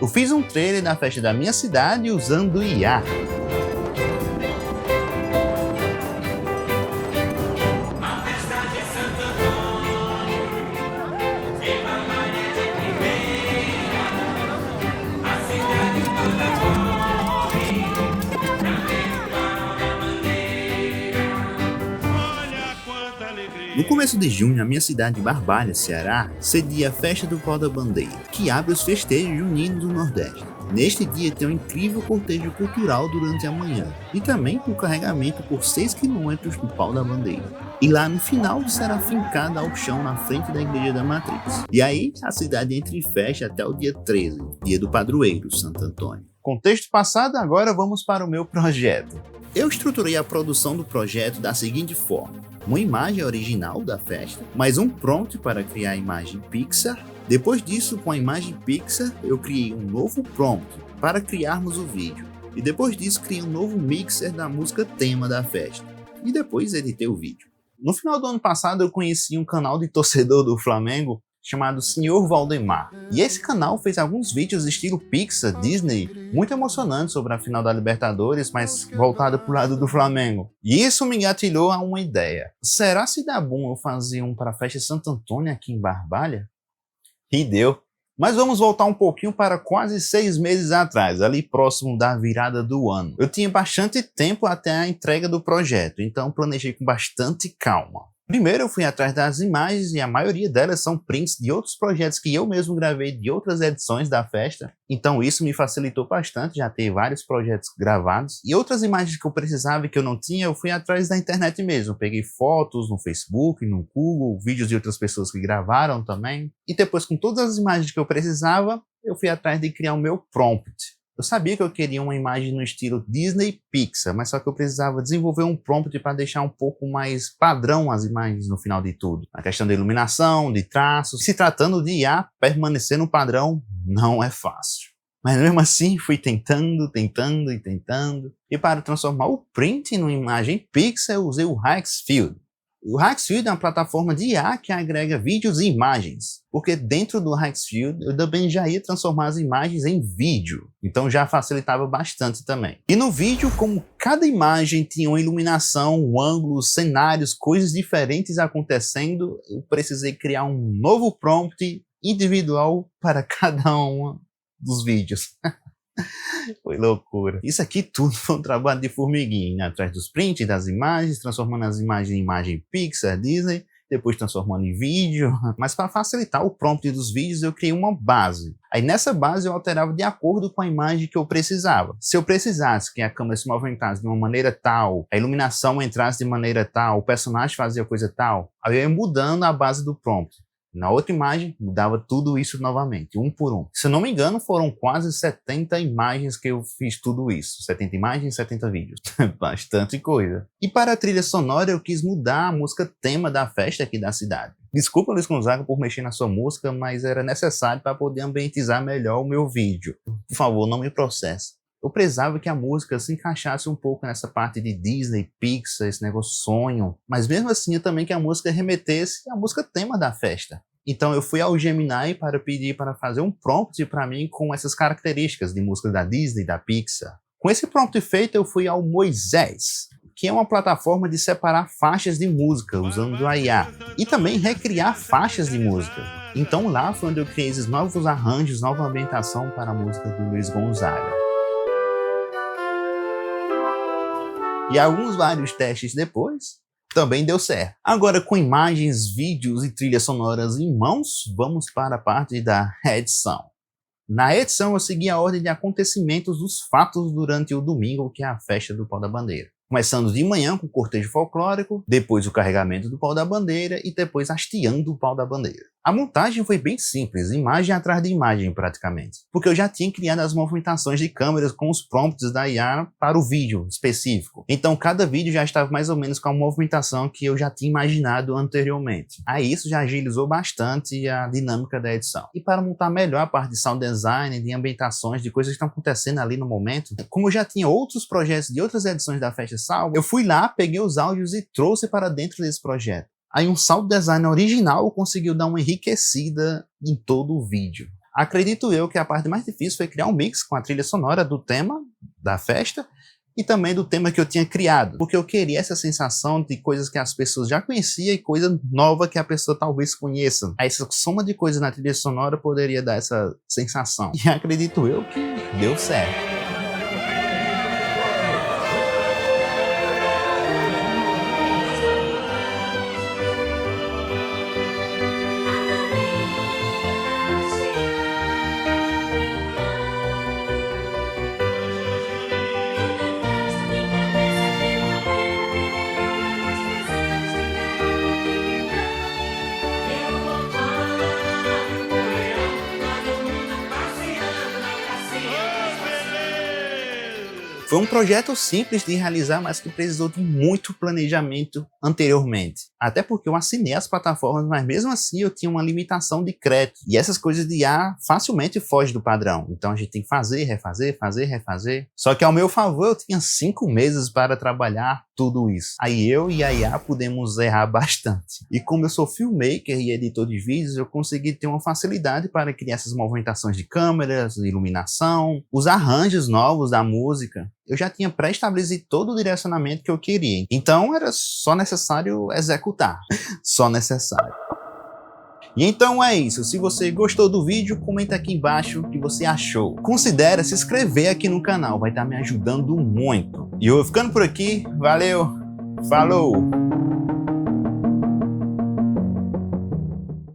Eu fiz um trailer da festa da minha cidade usando IA. No começo de junho, a minha cidade de Barbalha, Ceará, cedia a Festa do Pau da Bandeira, que abre os festejos juninos do Nordeste. Neste dia tem um incrível cortejo cultural durante a manhã, e também o carregamento por 6 km do Pau da Bandeira. E lá no final será fincada ao chão na frente da Igreja da Matriz. E aí a cidade entra em festa até o dia 13, dia do padroeiro, Santo Antônio. Contexto passado, agora vamos para o meu projeto. Eu estruturei a produção do projeto da seguinte forma: uma imagem original da festa, mais um prompt para criar a imagem Pixar. Depois disso, com a imagem Pixar, eu criei um novo prompt para criarmos o vídeo. E depois disso, criei um novo mixer da música tema da festa. E depois editei o vídeo. No final do ano passado, eu conheci um canal de torcedor do Flamengo chamado Senhor Valdemar. E esse canal fez alguns vídeos estilo Pixar, Disney, muito emocionantes sobre a final da Libertadores, mas voltada pro lado do Flamengo. E isso me engatilhou a uma ideia. Será se dá bom eu fazer um para a festa Santo Antônio aqui em Barbalha? E deu. Mas vamos voltar um pouquinho para quase 6 meses atrás, ali próximo da virada do ano. Eu tinha bastante tempo até a entrega do projeto, então planejei com bastante calma. Primeiro eu fui atrás das imagens e a maioria delas são prints de outros projetos que eu mesmo gravei de outras edições da festa. Então isso me facilitou bastante, já ter vários projetos gravados. E outras imagens que eu precisava e que eu não tinha, eu fui atrás da internet mesmo. Peguei fotos no Facebook, no Google, vídeos de outras pessoas que gravaram também. E depois, com todas as imagens que eu precisava, eu fui atrás de criar o meu prompt. Eu sabia que eu queria uma imagem no estilo Disney Pixar, mas só que eu precisava desenvolver um prompt para deixar um pouco mais padrão as imagens no final de tudo. A questão da iluminação, de traços. Se tratando de IA, permanecer no padrão não é fácil. Mas mesmo assim, fui tentando. E para transformar o print numa imagem Pixar, eu usei o Hexfield. O Hexfield é uma plataforma de IA que agrega vídeos e imagens, porque dentro do Hexfield eu também já ia transformar as imagens em vídeo, então já facilitava bastante também. E no vídeo, como cada imagem tinha uma iluminação, um ângulo, cenários, coisas diferentes acontecendo, eu precisei criar um novo prompt individual para cada um dos vídeos. Foi loucura. Isso aqui tudo foi um trabalho de formiguinha, né? Atrás dos prints, das imagens, transformando as imagens em imagem Pixar, Disney, depois transformando em vídeo. Mas para facilitar o prompt dos vídeos, eu criei uma base. Aí nessa base eu alterava de acordo com a imagem que eu precisava. Se eu precisasse que a câmera se movimentasse de uma maneira tal, a iluminação entrasse de maneira tal, o personagem fazia coisa tal, aí eu ia mudando a base do prompt. Na outra imagem, mudava tudo isso novamente, um por um. Se eu não me engano, foram quase 70 imagens que eu fiz tudo isso. 70 imagens, 70 vídeos. Bastante coisa. E para a trilha sonora, eu quis mudar a música tema da festa aqui da cidade. Desculpa, Luiz Gonzaga, por mexer na sua música, mas era necessário para poder ambientizar melhor o meu vídeo. Por favor, não me processe. Eu precisava que a música se encaixasse um pouco nessa parte de Disney, Pixar, esse negócio sonho. Mas mesmo assim, eu também que a música remetesse à música tema da festa. Então eu fui ao Gemini para pedir para fazer um prompt para mim com essas características de música da Disney, da Pixar. Com esse prompt feito, eu fui ao Moisés, que é uma plataforma de separar faixas de música usando a IA. E também recriar faixas de música. Então lá foi onde eu criei esses novos arranjos, nova ambientação para a música do Luiz Gonzaga. E alguns vários testes depois, também deu certo. Agora, com imagens, vídeos e trilhas sonoras em mãos, vamos para a parte da edição. Na edição, eu segui a ordem de acontecimentos dos fatos durante o domingo, que é a festa do Pau da Bandeira. Começando de manhã com o cortejo folclórico, depois o carregamento do pau da bandeira e depois hasteando o pau da bandeira. A montagem foi bem simples, imagem atrás de imagem praticamente, porque eu já tinha criado as movimentações de câmeras com os prompts da IA para o vídeo específico. Então cada vídeo já estava mais ou menos com a movimentação que eu já tinha imaginado anteriormente. Aí isso já agilizou bastante a dinâmica da edição. E para montar melhor a parte de sound design, de ambientações, de coisas que estão acontecendo ali no momento, como eu já tinha outros projetos de outras edições da Festa Salvo, eu fui lá, peguei os áudios e trouxe para dentro desse projeto. Aí um sound design original conseguiu dar uma enriquecida em todo o vídeo. Acredito eu que a parte mais difícil foi criar um mix com a trilha sonora do tema da festa e também do tema que eu tinha criado, porque eu queria essa sensação de coisas que as pessoas já conheciam e coisa nova que a pessoa talvez conheça. Aí essa soma de coisas na trilha sonora poderia dar essa sensação. E acredito eu que deu certo. Foi um projeto simples de realizar, mas que precisou de muito planejamento anteriormente. Até porque eu assinei as plataformas, mas mesmo assim eu tinha uma limitação de crédito. E essas coisas de IA facilmente fogem do padrão. Então a gente tem que fazer, refazer, fazer, refazer. Só que ao meu favor eu tinha 5 meses para trabalhar tudo isso. Aí eu e a IA pudemos errar bastante. E como eu sou filmmaker e editor de vídeos, eu consegui ter uma facilidade para criar essas movimentações de câmeras, iluminação, os arranjos novos da música. Eu já tinha pré-estabelecido todo o direcionamento que eu queria. Então era só necessário executar. Só necessário. E então é isso. Se você gostou do vídeo, comenta aqui embaixo o que você achou. Considere se inscrever aqui no canal, vai estar me ajudando muito. E eu vou ficando por aqui. Valeu, falou!